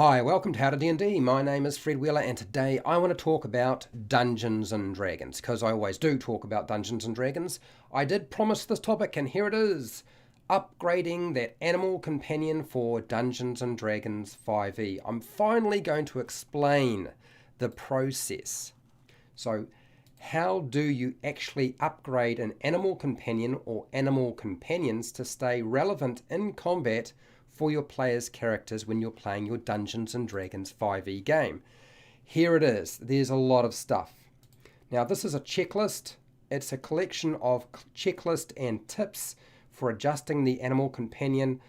Hi, welcome to How to D&D. My name is Fred Wheeler and today I want to talk about Dungeons and Dragons because I always do talk about Dungeons and Dragons. I did promise this topic and here it is. Upgrading that animal companion for Dungeons and Dragons 5e. I'm finally going to explain the process. So, how do you actually upgrade an animal companion or animal companions to stay relevant in combat for your players' characters when you're playing your Dungeons and Dragons 5e game? Here it is. There's a lot of stuff. Now, this is a checklist. It's a collection of checklists and tips for adjusting the animal companion.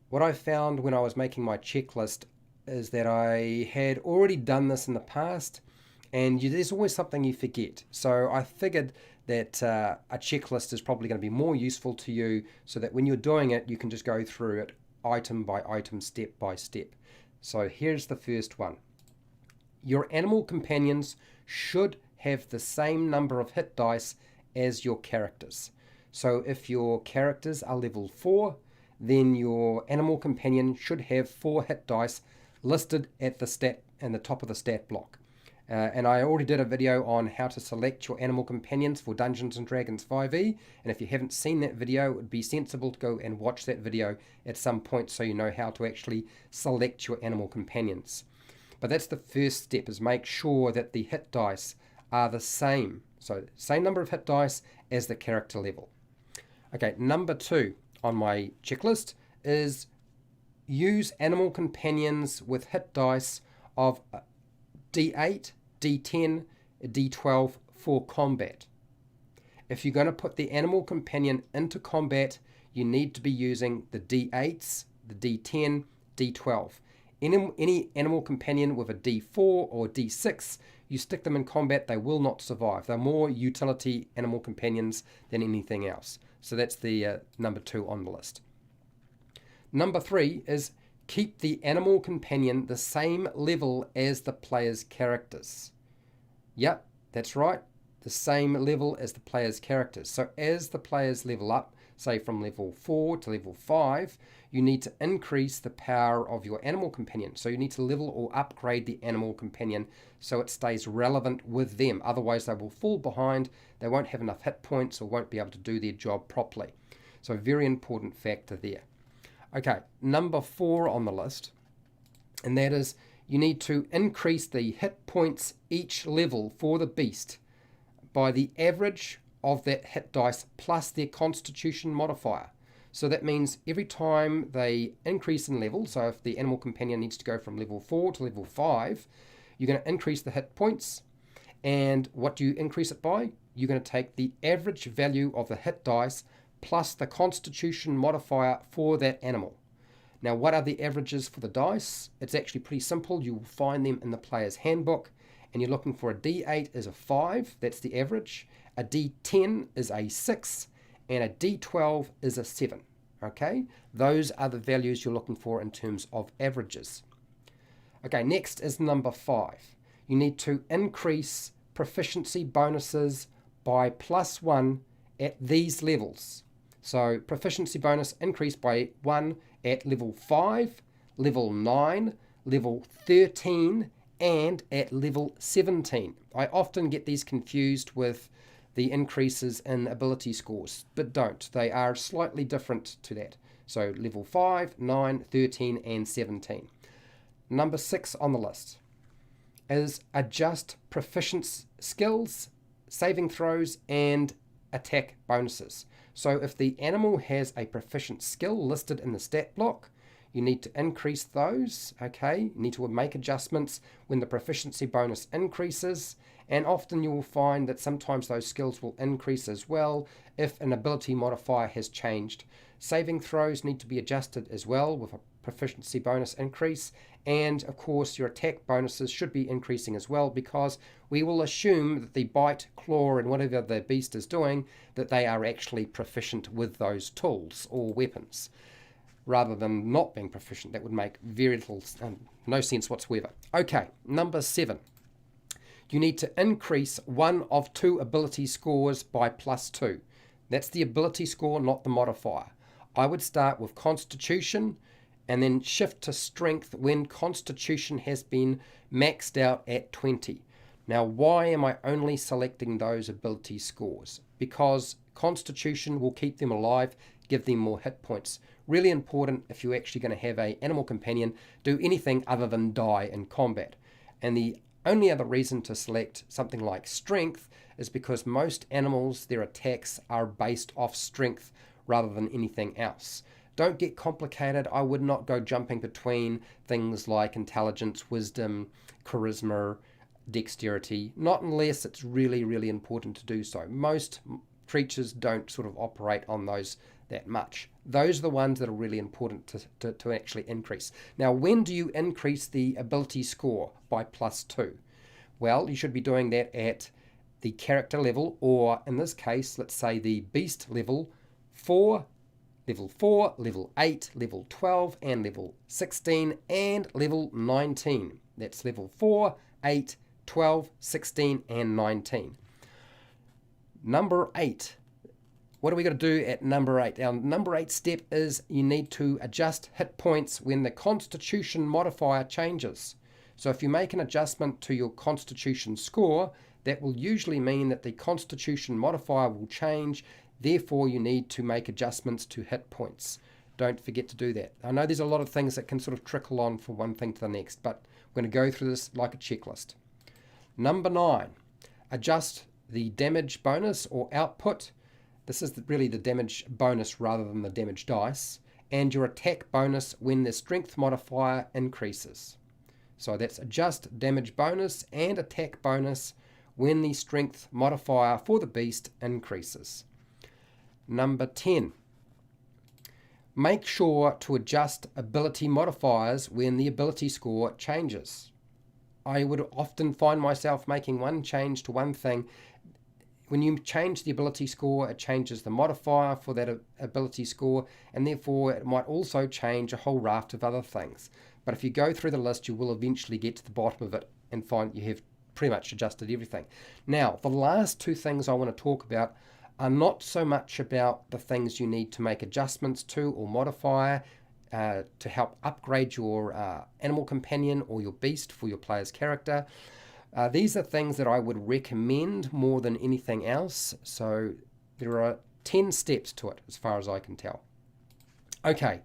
What I found when I was making my checklist is that I had already done this in the past, and there's always something you forget. So I figured that a checklist is probably going to be more useful to you so that when you're doing it, you can just go through it item by item, step by step. So here's the first one. Your animal companions should have the same number of hit dice as your characters. So if your characters are level 4, then your animal companion should have 4 hit dice listed at the stat and the top of the stat block. And I already did a video on how to select your animal companions for Dungeons and Dragons 5e, and if you haven't seen that video, it would be sensible to go and watch that video at some point so you know how to actually select your animal companions. But that's the first step, is make sure that the hit dice are the same. So same number of hit dice as the character level. Okay, number 2 on my checklist is use animal companions with hit dice of D8, D10, D12 for combat. If you're going to put the animal companion into combat, you need to be using the D8s, the D10, D12. Any animal companion with a D4 or D6, you stick them in combat, they will not survive. They're more utility animal companions than anything else. So that's the number 2 on the list. Number 3 is keep the animal companion the same level as the player's characters. Yep, that's right, the same level as the player's characters. So as the players level up, say from level 4 to level 5, you need to increase the power of your animal companion. So you need to level or upgrade the animal companion so it stays relevant with them. Otherwise they will fall behind, they won't have enough hit points or won't be able to do their job properly. So a very important factor there. Okay, number 4 on the list, and that is you need to increase the hit points each level for the beast by the average of that hit dice plus their constitution modifier. So that means every time they increase in level, so if the animal companion needs to go from level 4 to level 5, you're going to increase the hit points. And what do you increase it by? You're going to take the average value of the hit dice plus the constitution modifier for that animal. Now, what are the averages for the dice? It's actually pretty simple. You will find them in the player's handbook, and you're looking for a D8 is a 5, that's the average, a D10 is a 6, and a D12 is a 7. Okay, those are the values you're looking for in terms of averages. Okay, next is number 5. You need to increase proficiency bonuses by +1 at these levels. So proficiency bonus increased by 1 at level 5, level 9, level 13, and at level 17. I often get these confused with the increases in ability scores, but don't. They are slightly different to that. So level 5, 9, 13, and 17. Number 6 on the list is adjust proficiency skills, saving throws, and attack bonuses. So if the animal has a proficient skill listed in the stat block, you need to increase those, okay? You need to make adjustments when the proficiency bonus increases, and often you will find that sometimes those skills will increase as well if an ability modifier has changed. Saving throws need to be adjusted as well with a proficiency bonus increase, and of course your attack bonuses should be increasing as well, because we will assume that the bite, claw, and whatever the beast is doing, that they are actually proficient with those tools or weapons, rather than not being proficient. That would make very little, no sense whatsoever. Okay, number 7. You need to increase one of 2 ability scores by +2. That's the ability score, not the modifier. I would start with Constitution and then shift to strength when constitution has been maxed out at 20. Now, why am I only selecting those ability scores? Because constitution will keep them alive, give them more hit points. Really important if you're actually going to have an animal companion do anything other than die in combat. And the only other reason to select something like strength is because most animals, their attacks are based off strength rather than anything else. Don't get complicated. I would not go jumping between things like intelligence, wisdom, charisma, dexterity, not unless it's really, really important to do so. Most creatures don't sort of operate on those that much. Those are the ones that are really important to actually increase. Now, when do you increase the ability score by +2? Well, you should be doing that at the character level, or in this case, let's say the beast level 4, level 4, level 8, level 12, and level 16, and level 19. That's level 4, 8, 12, 16, and 19. Number 8. What are we going to do at number 8? Our number 8 step is you need to adjust hit points when the constitution modifier changes. So if you make an adjustment to your constitution score, that will usually mean that the constitution modifier will change. Therefore, you need to make adjustments to hit points. Don't forget to do that. I know there's a lot of things that can sort of trickle on from one thing to the next, but we're going to go through this like a checklist. Number 9, adjust the damage bonus or output. This is really the damage bonus rather than the damage dice, and your attack bonus when the strength modifier increases. So that's adjust damage bonus and attack bonus when the strength modifier for the beast increases. Number 10, make sure to adjust ability modifiers when the ability score changes. I would often find myself making one change to one thing. When you change the ability score, it changes the modifier for that ability score, and therefore it might also change a whole raft of other things. But if you go through the list, you will eventually get to the bottom of it and find you have pretty much adjusted everything. Now, the last two things I want to talk about are not so much about the things you need to make adjustments to or modify to help upgrade your animal companion or your beast for your player's character. These are things that I would recommend more than anything else. So there are 10 steps to it as far as I can tell. Okay.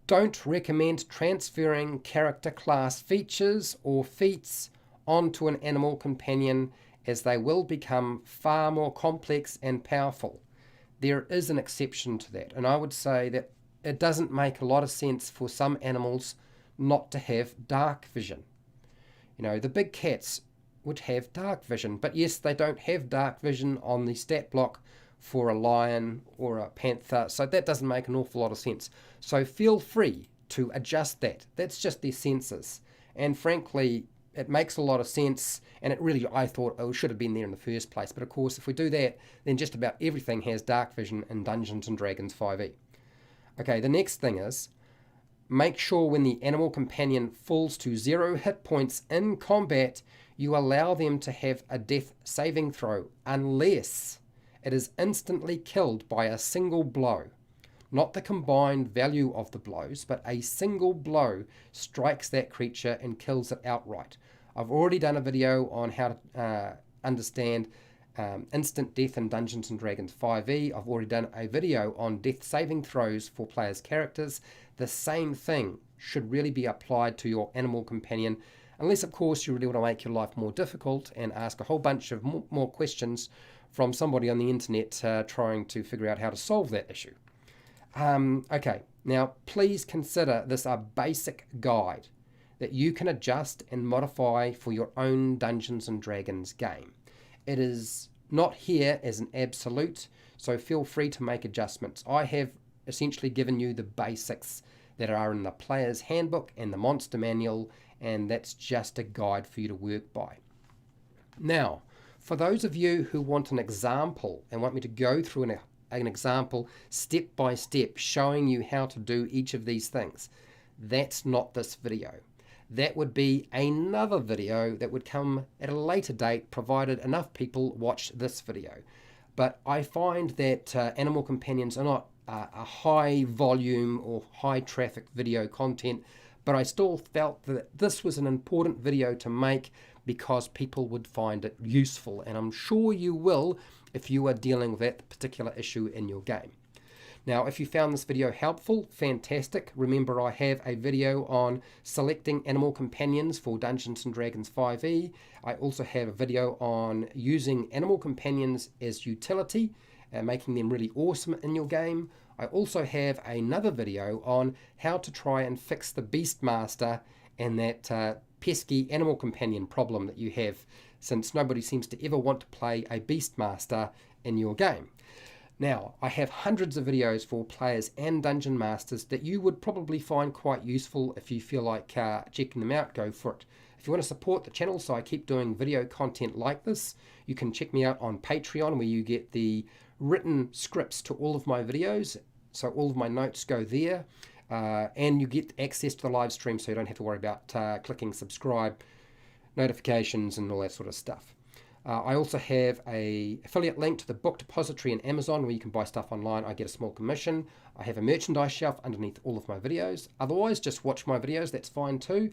Don't recommend transferring character class features or feats onto an animal companion, as they will become far more complex and powerful. There is an exception to that, and I would say that it doesn't make a lot of sense for some animals not to have dark vision. You know, the big cats would have dark vision, but yes, they don't have dark vision on the stat block for a lion or a panther, so that doesn't make an awful lot of sense. So feel free to adjust that. That's just their senses. And frankly, it makes a lot of sense, and it really, I thought, it should have been there in the first place. But of course, if we do that, then just about everything has dark vision in Dungeons & Dragons 5e. Okay, the next thing is, make sure when the animal companion falls to 0 hit points in combat, you allow them to have a death saving throw, unless it is instantly killed by a single blow. Not the combined value of the blows, but a single blow strikes that creature and kills it outright. I've already done a video on how to understand instant death in Dungeons & Dragons 5e. I've already done a video on death saving throws for players' characters. The same thing should really be applied to your animal companion, unless of course you really want to make your life more difficult and ask a whole bunch of more questions from somebody on the internet trying to figure out how to solve that issue. Okay, now please consider this a basic guide that you can adjust and modify for your own Dungeons & Dragons game. It is not here as an absolute, so feel free to make adjustments. I have essentially given you the basics that are in the player's handbook and the monster manual, and that's just a guide for you to work by. Now, for those of you who want an example and want me to go through an example step by step showing you how to do each of these things, that's not this video. That would be another video that would come at a later date, provided enough people watch this video. But I find that animal companions are not a high volume or high traffic video content, but I still felt that this was an important video to make because people would find it useful, and I'm sure you will if you are dealing with that particular issue in your game. Now, if you found this video helpful, fantastic. Remember, I have a video on selecting animal companions for Dungeons & Dragons 5e. I also have a video on using animal companions as utility and making them really awesome in your game. I also have another video on how to try and fix the Beastmaster and that pesky animal companion problem that you have, since nobody seems to ever want to play a Beastmaster in your game. Now, I have hundreds of videos for players and dungeon masters that you would probably find quite useful. If you feel like checking them out, go for it. If you want to support the channel so I keep doing video content like this, you can check me out on Patreon, where you get the written scripts to all of my videos. So all of my notes go there, and you get access to the live stream, so you don't have to worry about clicking subscribe, notifications, and all that sort of stuff. I also have an affiliate link to the book depository in Amazon, where you can buy stuff online. I get a small commission. I have a merchandise shelf underneath all of my videos. Otherwise, just watch my videos. That's fine too.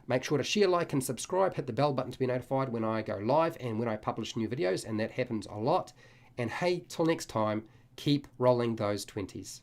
Make sure to share, like, and subscribe. Hit the bell button to be notified when I go live and when I publish new videos, and that happens a lot. And hey, till next time, keep rolling those 20s.